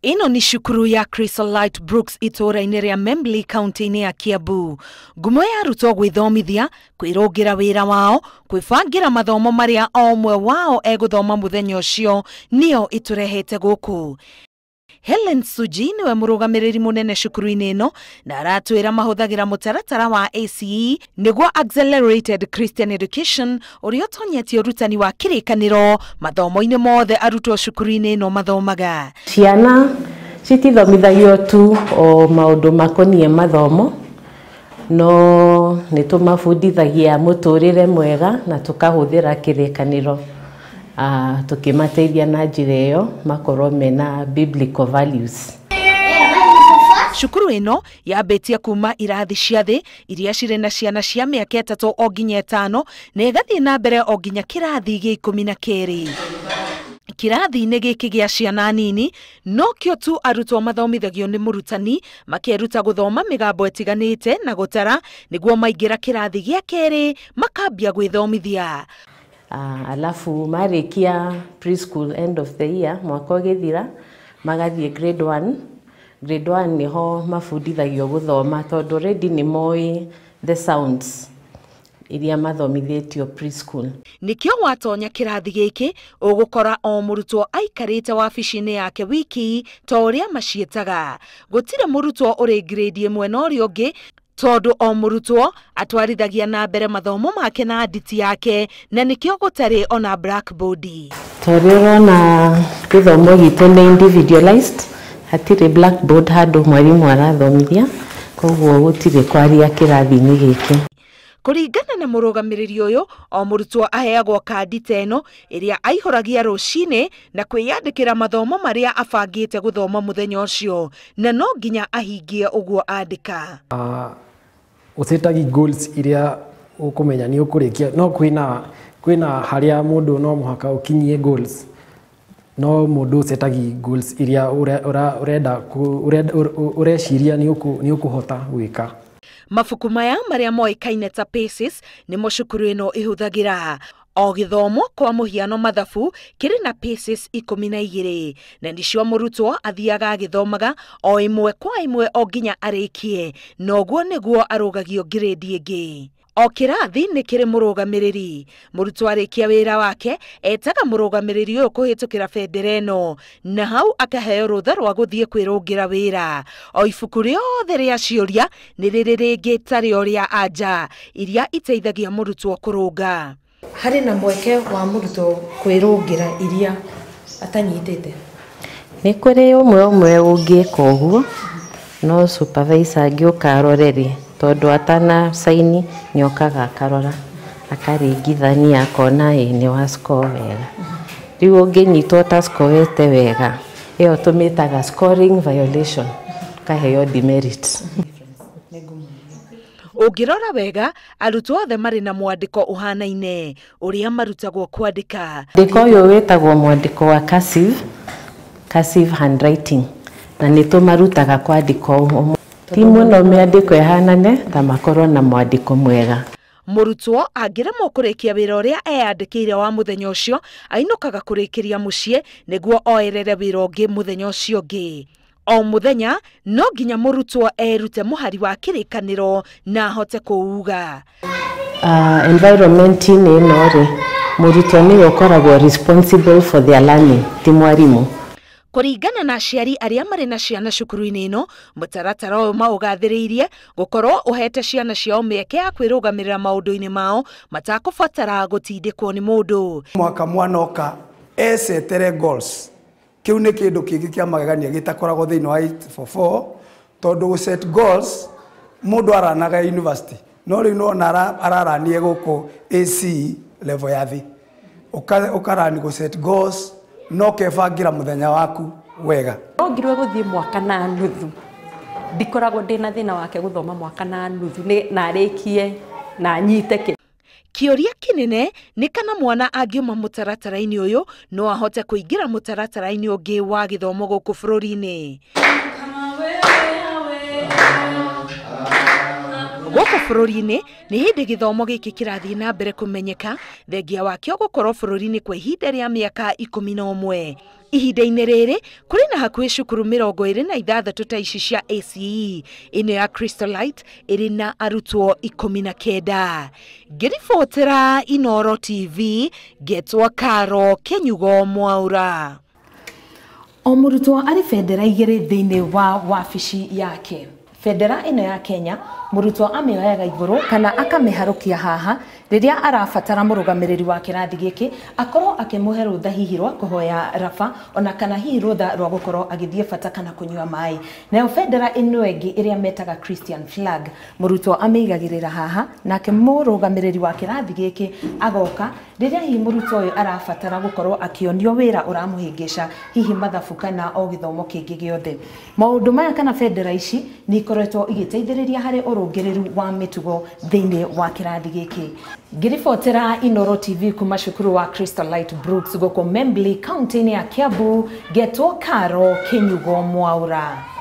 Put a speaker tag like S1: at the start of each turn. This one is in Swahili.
S1: Ino ni cukuru ya Chrysolite Brooks itura-ini ria Membley county-ini ya Kiambu. Ngumo ya arutwo gwithomithia, kwirungira wira wao, kwibangira mathomo maria o umwe wao eguthoma muthenya ucio nio iturehete guku. Helen Suji niwe murugamiriri munene cukuru-ini ino na aratwira mahuthagira mutaratara wa A.C.E niguo Accelerated Christian Education uria utonyetie urutani wa kirikaniro mathomo-ini mothe arutwo cukuru-ini ino mathomaga.
S2: Ciana citithomithagio tu o maundu makonie mathomo no nitumabundithagia muturire mwega na tukahuthira kirikaniro tukimateithia na njira iyo makorwo mena biblical values.
S1: Cukuru ino yambitie kuma irathi cia thi iria cire na ciana cia miaka 3 o nginya 5 na igathie na mbere o nginya kirathi gia 12. Kirathi-ini giki gia ciana nini no kio tu arutwo mathomithagio ni murutani makeruta guthoma migambo etiganite na gutara niguo maingira kirathi gia 2 makambia gwithomithia.
S2: Alafu marikia preschool end of the year mwaka ugithira magathie grade 1. Grade 1 niho mabundithagio guthoma tondu already ni moi the sounds iria mathomithitio preschool. Nikio
S1: watonya kirathi giki ugukora o murutwo aikarite wabici-ini yake wiki to uria macietaga. Gutire murutwo uri grade 1 na uri ungi tondu o murutwo atwarithagia na mbere mathomo make na nditi yake na nikio gutari ona blackboard.
S2: Torero na githomo gitu ni individualized, hatire blackboard handu mwarimu arathomithia koguo gutire kwaria kirathi-ini giki.
S1: Kuringana na murugamiriri uyu o murutwo aheagwo kandi teno iria aihuragia rucini na kwiyandikira mathomo maria abangite guthoma muthenya ucio na no nginya ahingie uguo andika.
S3: Usetagi goals iria ukumenya ni ukurikia no kwina haria mundu no muhaka ukinyie goals no mundu usetagi goals iria ureciria ni ukuhota gwika.
S1: Mafuku maya maria moikaine ta paces nimo cukuru ino ihuthagira. O githomo kwa muhiano mathabu kiri na paces 12 na nicio murutwo athiaga githomaga o imwe kwa imwe o nginya arikie noguo niguo arugagio grade ingi. O kirathi ni kiri murugamiriri. Murutwo arikia wira wake etaga murugamiriri uyu kuhitukira bendera ino na hau akaheo rutha rwa guthie kwirungira wira. O ibuku riothe ria ciuria ni riri ringi tari uria anja iria iteithagia murutwo kurunga.
S4: Hari na mweke wa murutwo kwirungira iria atanyitete.
S2: Ni kuri umwe ungika uguo no supervisor angioka aroreri tondu atana saini nyokaga akarora akaringithania akona ni wa score wega. Riu unginyitwo ta scorete wega iyo tumitaga scoring violation kaheo demerit.
S1: Ungirora wega arutwo othe mari na mwandiko uhanaine uria marutagwo kwandika.
S2: Ndiko uyu wetagwo mwandiko wa cursive handwriting na nitumarutaga kwandiko timu no miandiko ihanane ta makorwo na mwandiko mwega.
S1: Murutwo angiremwo kurikia wira uria eyandikire wa muthenya ucio ainukaga kurikiria mucii niguo oerere wira ungi muthenya ucio ungi. O muthenya no nginya murutwo erute muhari wa kirikaniro na hote kuuga.
S2: Environment ni nori murutwo ni ukoragwo responsible for their learning ti mwarimu.
S1: Kuringana na aciari aria mari na ciana cukuru-ini ino mutaratara uyu maugathiriirie gukorwo uhete ciana ciao mieke ya kwirugamirira maundu-ini mao matakubatara gutindikwo ni mundu.
S5: Mwaka mwanoka esetere goals kiu ni kindu kingi kia magegania gitakoragwo thiini wa 844 tondu gu set goals mundu aranaga university no riu no araranie guku A.C.E level ya thi ukarani gu set goals no kebangira muthenya waku wega.
S4: No ngirwe guthie mwaka na nuthu ndikoragwo ndina thina wake guthoma mwaka na nuthu na arikie na nyite.
S1: Kioria kinene ni kana mwana angiuma mutaratara-ini uyu no ahote kuingira mutaratara-ini ungi wa githomo guku bururi-ini. Guku bururi-ini ni hindi githomo giki kirathi na mbere kumenyeka thengia wakio gukorwo bururi-ini kwa ihinda ria miaka 11. Ihinda-inĩ rĩrĩ kũrĩ na hakuhĩ cukuru 26 ta ici cia A.C.E. ĩno ya Crystalite ĩrĩ na arutwo 19. Ngĩribotera Inooro TV, ngetwo Karo Kenyugo Mwaura.
S6: O murutwo arĩ bendera igĩrĩ thĩinĩ wa wabici yake. Bendera ĩno ya Kenya, murutwo amĩoyaga igũrũ kana akamĩharũkia haha rĩrĩa arabatara mũrũgamĩrĩri wa kĩrathi gĩkĩ akorwo akĩmũhe rũtha hihi rwa kũhoya raba ona kana hihi rũtha rwa gũkorwo agĩthiĩ bata kana kũnyua maĩ. Nayo bendera ĩno ĩngĩ ĩrĩa metaga Christian flag, murutwo amĩigagĩrĩra haha nake mũrũgamĩrĩri wa kĩrathi gĩkĩ agoka rĩrĩa hihi murutwo ũyũ arabatara gũkorwo akĩonio wĩra ũramũhĩngĩca hihi mathabu kana o gĩthomo kĩngĩ gĩothe. Maũndũ maya kana bendera ici nĩ ikoretwo igĩteithĩrĩria harĩ ũrũngĩrĩru wa mĩtugo thĩinĩ wa kĩrathi gĩkĩ. Ngĩribotera Inooro TV kuma cukuru wa Crystalite Brooks gũkũ Membli, kaunti-inĩ ya Kiambu, ngetwo Karo Kenyugo Mwaura.